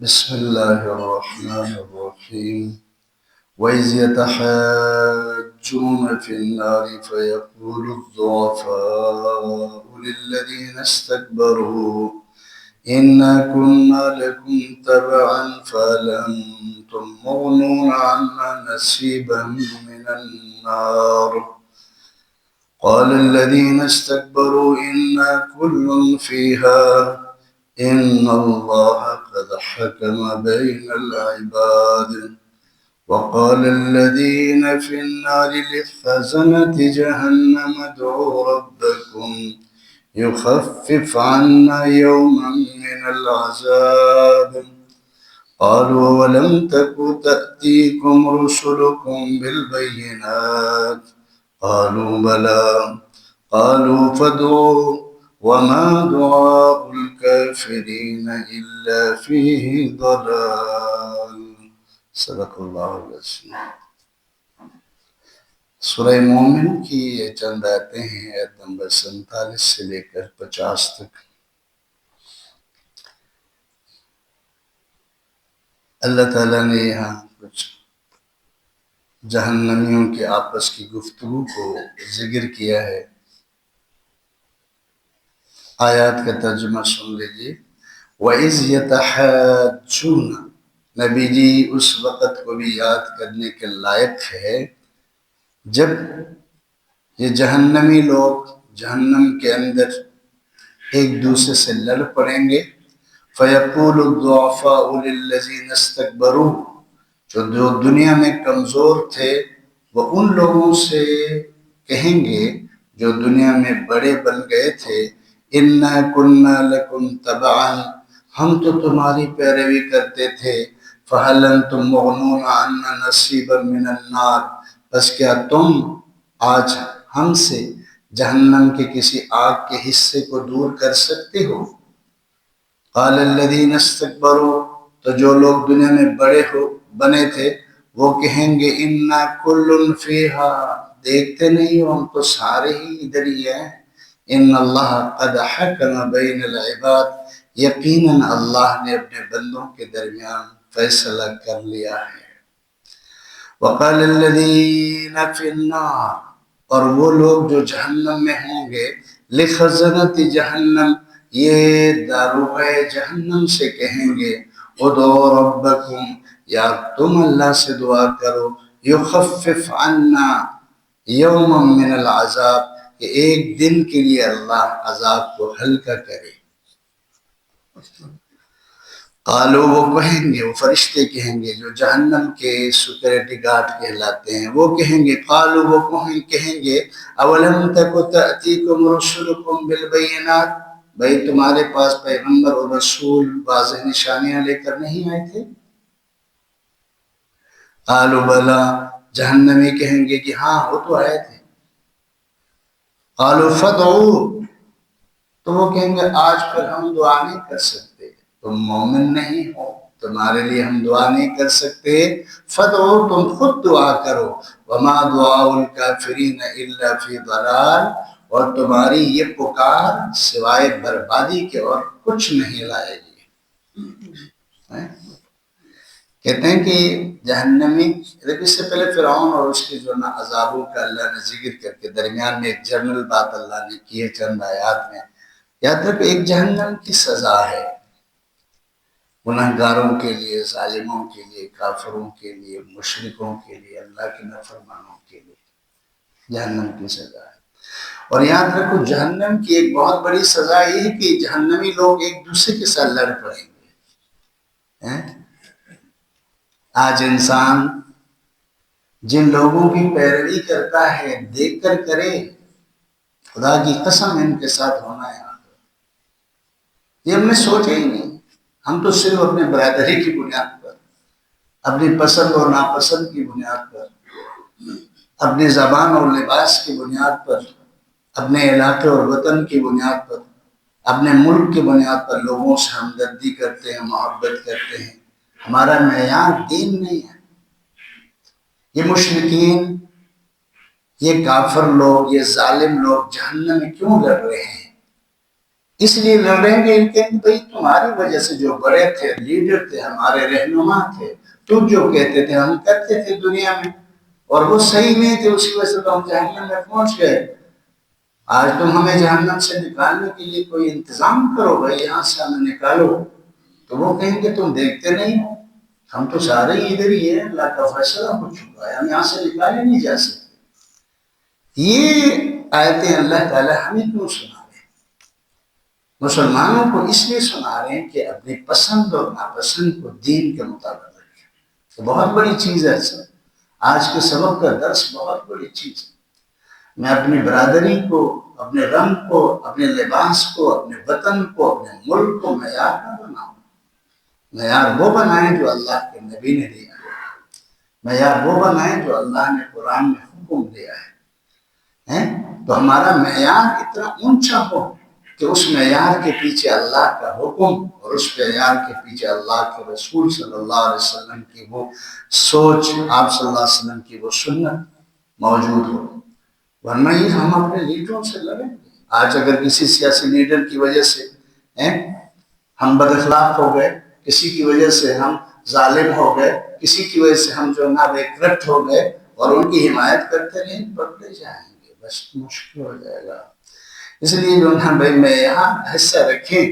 بسم الله الرحمن الرحيم وإذ يتحاجون في النار فيقول الضعفاء للذين استكبروا إنا كنا لكم تبعا فهل أنتم مغنون عنا نصيبا من النار قال الذين استكبروا إنا كل فيها إن الله قد حكم بين العباد وقال الذين في النار لخزنة جهنم ادعوا ربكم يخفف عنا يوما من العذاب قالوا ولم تك تأتيكم رسلكم بالبينات قالوا بلى قالوا فادعوا وما دعاء الكافرين إلا فيه ضلال صدق اللہ العظیم۔ سورہ مومن کی یہ چند آیتیں ہیں، آیت نمبر 47 سے لے کر 50 تک۔ اللہ تعالیٰ نے یہاں کچھ جہنمیوں کے آپس کی گفتگو کو ذکر کیا ہے۔ آیات کا ترجمہ سن لیجیے۔ وَإِذْ يَتَحَاجُّونَ، نبی جی اس وقت کو بھی یاد کرنے کے لائق ہے جب یہ جہنمی لوگ جہنم کے اندر ایک دوسرے سے لڑ پڑیں گے۔ فَيَقُولُ الضُّعَفَاءُ لِلَّذِينَ اسْتَكْبَرُوا، جو دنیا میں کمزور تھے وہ ان لوگوں سے کہیں گے جو دنیا میں بڑے بن گئے تھے، اِنَّا كُنَّا لَكُمْ تَبَعًا، ہم تو تمہاری پیروی کرتے تھے، فَهَلْ أَنْتُمْ مُغْنُونَ عَنَّا نَصِيبًا مِنَ النَّارِ، بس کیا تم آج ہم سے جہنم کے کسی آگ کے حصے کو دور کر سکتے ہو؟ قال الذین استکبروا، تو جو لوگ دنیا میں بنے تھے وہ کہیں گے انا کل فیہا، دیکھتے نہیں ہو ہم تو سارے ہی ادھر ہی ہیں، ان اللہ قد حکم بین العباد، یقیناً اللہ نے اپنے بندوں کے درمیان فیصلہ کر لیا ہے۔ وقال الذین فی النار، اور وہ لوگ جو جہنم میں ہوں گے، لخزنۃ جہنم، یہ داروغہ جہنم سے کہیں گے، ادعوا ربکم، یا تم اللہ سے دعا کرو، یخفف عنا یوما من العذاب، کہ ایک دن کے لیے اللہ عذاب کو ہلکا کرے۔ قالوا، وہ کہیں گے، وہ فرشتے کہیں گے جو جہنم کے سیکورٹی گارڈ کہلاتے ہیں، وہ کہیں گے، قالوا، وہ کہیں گے، اولم تک تأتیکم رسلکم بالبینات، بھئی تمہارے پاس پیغمبر اور رسول واضح نشانیاں لے کر نہیں آئے تھے؟ قالوا بلا، جہنمی کہیں گے کہ ہاں وہ تو آئے تھے۔ قالوا فادعوا، تو وہ کہیں گے آج پھر ہم دعا نہیں کر سکتے، تم مومن نہیں ہو، تمہارے لیے ہم دعا نہیں کر سکتے، فادعوا، تم خود دعا کرو، وما دعاء الکافرین الا فی ضلال، اور تمہاری یہ پکار سوائے بربادی کے اور کچھ نہیں لائے گی۔ کہتے ہیں کہ جہنمی، اس سے پہلے فرعون اور اس کے جو عذابوں کا اللہ نے ذکر کر کے درمیان میں ایک جنرل بات اللہ نے کی ہے چند آیات میں، یاد رکھو ایک جہنم کی سزا ہے گناہگاروں کے لیے، ظالموں کے لیے، کافروں کے لیے، مشرکوں کے لیے، اللہ کے نافرمانوں کے لیے جہنم کی سزا ہے۔ اور یاد رکھو جہنم کی ایک بہت بڑی سزا یہ ہے کہ جہنمی لوگ ایک دوسرے کے ساتھ لڑ پڑیں گے۔ آج انسان جن لوگوں کی پیروی کرتا ہے دیکھ کر کرے، خدا کی قسم ان کے ساتھ ہونا ہے، یہ ہم نے سوچا ہی نہیں۔ ہم تو صرف اپنے برادری کی بنیاد پر، اپنی پسند اور ناپسند کی بنیاد پر، اپنی زبان اور لباس کی بنیاد پر، اپنے علاقے اور وطن کی بنیاد پر، اپنے ملک کی بنیاد پر لوگوں سے ہمدردی کرتے ہیں، محبت کرتے ہیں۔ ہمارا معیار دین نہیں ہے۔ یہ مشرکین، یہ کافر لوگ، یہ ظالم لوگ جہنم میں کیوں لڑ رہے ہیں؟ اس لیے لڑیں گے کہ بھئی تمہاری وجہ سے جو بڑے تھے، لیڈر تھے، ہمارے رہنما تھے، تم جو کہتے تھے ہم کرتے تھے دنیا میں، اور وہ صحیح نہیں تھے، اسی وجہ سے تو ہم جہنم میں پہنچ گئے۔ آج تم ہمیں جہنم سے نکالنے کے لیے کوئی انتظام کرو بھائی، یہاں سے ہمیں نکالو۔ تو وہ کہیں گے تم دیکھتے نہیں ہو، ہم تو سارے ہی ادھر ہی ہیں، اللہ کا فیصلہ ہو چکا ہے، ہم یہاں سے نکالے نہیں جا سکتے۔ یہ آیتیں اللہ تعالیٰ ہمیں کیوں سنا رہے ہیں؟ مسلمانوں کو اس لیے سنا رہے ہیں کہ اپنی پسند اور ناپسند کو دین کے مطابق رکھیں۔ تو بہت بڑی چیز ہے سر، آج کے سبق کا درس بہت بڑی چیز ہے۔ میں اپنی برادری کو، اپنے رنگ کو، اپنے لباس کو، اپنے وطن کو، اپنے ملک کو معیار نہ بناؤں۔ معیار وہ بنائیں جو اللہ کے نبی نے دیا ہے، معیار وہ بنائیں جو اللہ نے قرآن میں حکم دیا ہے۔ تو ہمارا معیار اتنا اونچا ہو کہ اس معیار کے پیچھے اللہ کا حکم اور اس معیار کے پیچھے اللہ کے رسول صلی اللہ علیہ وسلم کی وہ سوچ، آپ صلی اللہ علیہ وسلم کی وہ سنت موجود ہو۔ ورنہ یہ ہم اپنے لیڈروں سے لڑیں گے۔ آج اگر کسی سیاسی لیڈر کی وجہ سے ہم بد اخلاق ہو گئے، کسی کی وجہ سے ہم ظالم ہو گئے، کسی کی وجہ سے ہم جو نا بے کرپٹ ہو گئے اور ان کی حمایت کرتے رہیں، پکڑے جائیں گے، بس مشکل ہو جائے گا۔ اس لیے جو نا بھائی میں یہاں حصہ رکھیں،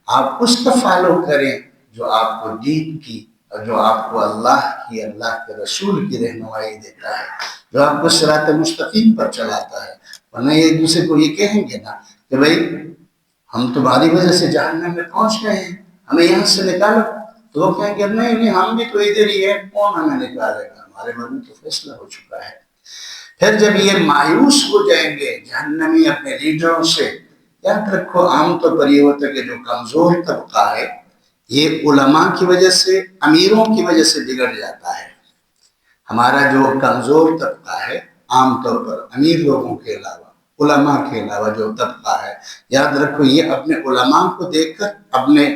آپ اس کا فالو کریں جو آپ کو دین کی اور جو آپ کو اللہ کی، اللہ کے رسول کی رہنمائی دیتا ہے، جو آپ کو صراط مستقیم پر چلاتا ہے۔ ورنہ ایک دوسرے کو یہ کہیں گے نا کہ بھائی ہم تمہاری وجہ سے جہنم میں پہنچ گئے ہیں، ہمیں یہاں سے نکالو، تو وہ کہیں گے نہیں نہیں ہم بھی تو ادھر ہی ہیں، کون ہمیں نکالے گا، ہمارے من میں تو فیصلہ ہو چکا ہے۔ پھر جب یہ مایوس ہو جائیں گے جہنمی اپنے لیڈروں سے، یاد رکھو عام طور پر یہ ہوتا ہے کہ جو کمزور طبقہ ہے یہ علماء کی وجہ سے، امیروں کی وجہ سے بگڑ جاتا ہے۔ ہمارا جو کمزور طبقہ ہے عام طور پر امیر لوگوں کے علاوہ، علماء کے علاوہ جو طبقہ ہے، یاد رکھو یہ اپنے علماء کو دیکھ کر، اپنے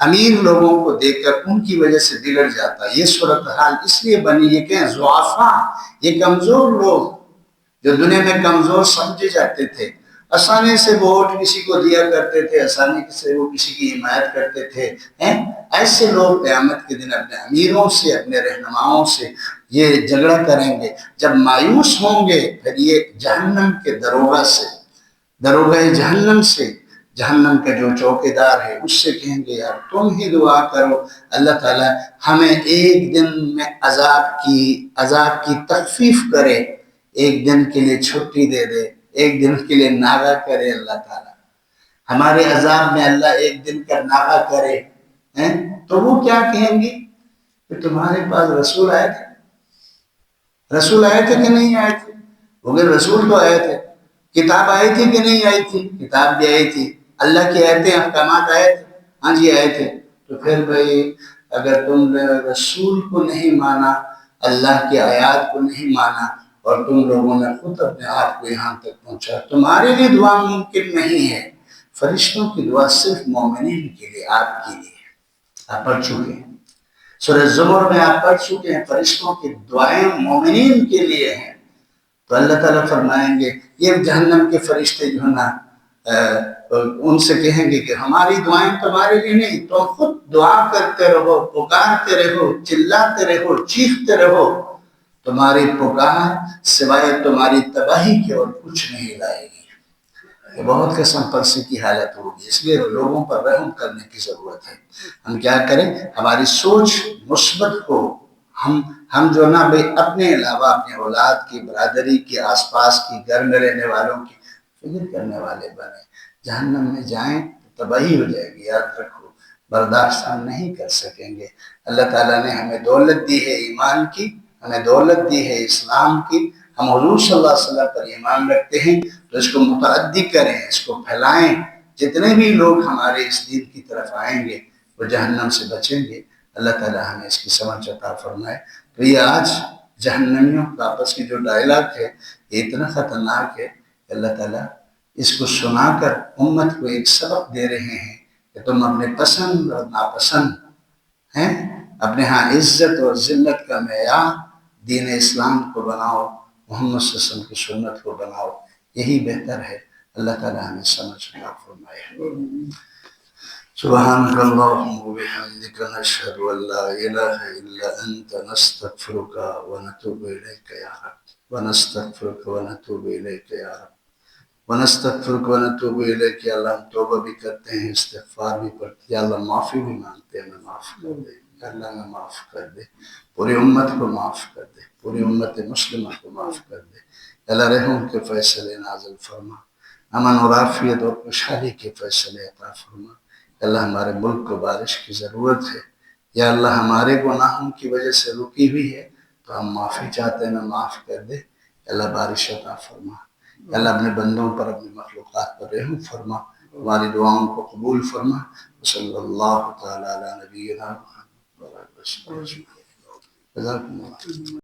امیر لوگوں کو دیکھ کر ان کی وجہ سے بگڑ جاتا ہے۔ یہ صورتحال اس لیے بنی، یہ کہ ضعفاء، یہ کمزور لوگ جو دنیا میں کمزور سمجھے جاتے تھے، آسانی سے ووٹ کسی کو دیا کرتے تھے، آسانی سے وہ کسی کی حمایت کرتے تھے، ایسے لوگ قیامت کے دن اپنے امیروں سے، اپنے رہنماؤں سے یہ جھگڑا کریں گے۔ جب مایوس ہوں گے پھر یہ جہنم کے دروگہ سے، دروگہ جہنم سے، جہنم کا جو چوکیدار ہے اس سے کہیں گے یار تم ہی دعا کرو اللہ تعالیٰ ہمیں ایک دن میں عذاب کی تخفیف کرے، ایک دن کے لیے چھٹی دے دے، ایک دن کے لیے ناغہ کرے اللہ تعالیٰ، ہمارے عذاب میں اللہ ایک دن کا ناغہ کرے۔ تو وہ کیا کہیں گے کہ تمہارے پاس رسول آئے تھے، رسول آئے تھے کہ نہیں آئے تھے؟ وہ کہ رسول تو آئے تھے۔ کتاب آئی تھی کہ نہیں آئی تھی؟ کتاب بھی آئی تھی۔ اللہ کی آیتیں، احکامات آئے تھے؟ ہاں جی آئے تھے۔ تو پھر بھائی اگر تم نے رسول کو نہیں مانا، اللہ کی آیات کو نہیں مانا، اور تم لوگوں نے خود اپنے آپ کو یہاں تک پہنچا، تمہارے لیے دعا ممکن نہیں ہے۔ فرشتوں کی دعا صرف مومنین کے لیے، آپ کے لیے، آپ پڑھ چکے ہیں سورہ زمر میں، آپ پڑھ چکے ہیں فرشتوں کی دعائیں مومنین کے لیے ہیں۔ تو اللہ تعالیٰ فرمائیں گے یہ جہنم کے فرشتے جو ہے نا ان سے کہیں گے کہ ہماری دعائیں تمہارے لیے نہیں، تم خود دعا کرتے رہو، پکارتے رہو، چلاتے رہو، چیختے رہو، تمہاری پکار سوائے تمہاری تباہی کے اور کچھ نہیں لائے گی۔ یہ بہت قسم پرسی کی حالت ہوگی، اس لیے لوگوں پر رحم کرنے کی ضرورت ہے۔ ہم کیا کریں، ہماری سوچ مثبت ہو، ہم جو نا بھائی اپنے علاوہ اپنے اولاد کی، برادری کی، آس پاس کی، گھر میں رہنے والوں کی فکر کرنے والے بنے۔ جہنم میں جائیں تو تباہی ہو جائے گی، یاد رکھو، برداشت ہم نہیں کر سکیں گے۔ اللہ تعالیٰ نے ہمیں دولت دی ہے ایمان کی، ہمیں دولت دی ہے اسلام کی، ہم حضور صلی اللہ علیہ وسلم پر ایمان رکھتے ہیں، تو اس کو متعدی کریں، اس کو پھیلائیں۔ جتنے بھی لوگ ہمارے اس دین کی طرف آئیں گے وہ جہنم سے بچیں گے۔ اللہ تعالیٰ ہمیں اس کی سمجھ عطا فرمائے۔ تو یہ آج جہنمیوں کا آپس کی جو ڈائلاگ ہے یہ اتنا خطرناک ہے کہ اللہ تعالیٰ اس کو سنا کر امت کو ایک سبق دے رہے ہیں کہ تم اپنے پسند اور ناپسند ہیں، اپنے ہاں عزت اور ذلت کا معیار دین اسلام کو بناؤ، محمد صلی اللہ علیہ وسلم کی سنت کو بناؤ، یہی بہتر ہے۔ اللہ تعالیٰ ہمیں سمجھ عطا فرمائے. سبحانك اللهم وبحمدك نشهد أن لا إله إلا أنت نستغفرك ونتوب إليك يا رب ونستغفرك ونتوب إليك يا رب ونستغفرك ونتوب إليك. یا اللہ ہم توبہ بھی کرتے ہیں، استغفار بھی پڑھتے ہیں. یا اللہ معافی بھی مانگتے ہیں، ہمیں معاف کر دے. یا اللہ ہمیں معاف کر دے، پوری امت کو معاف کر دے، پوری امت مسلمہ کو معاف کر دے. یا اللہ رحم کے فیصلے نازل فرما، امن اور عافیت اور خوشحالی کے فیصلے عطا فرما. اللہ ہمارے ملک کو بارش کی ضرورت ہے. یا اللہ ہمارے گناہوں کی وجہ سے رکی ہوئی ہے تو ہم معافی چاہتے ہیں، ہمیں معاف کر دے. اللہ بارش عطا فرما. اللہ اپنے بندوں پر، اپنی مخلوقات پر رحم فرما، ہماری دعاؤں کو قبول فرما. صلی اللہ تعالی علی نبینا محمد. جزاکم اللہ.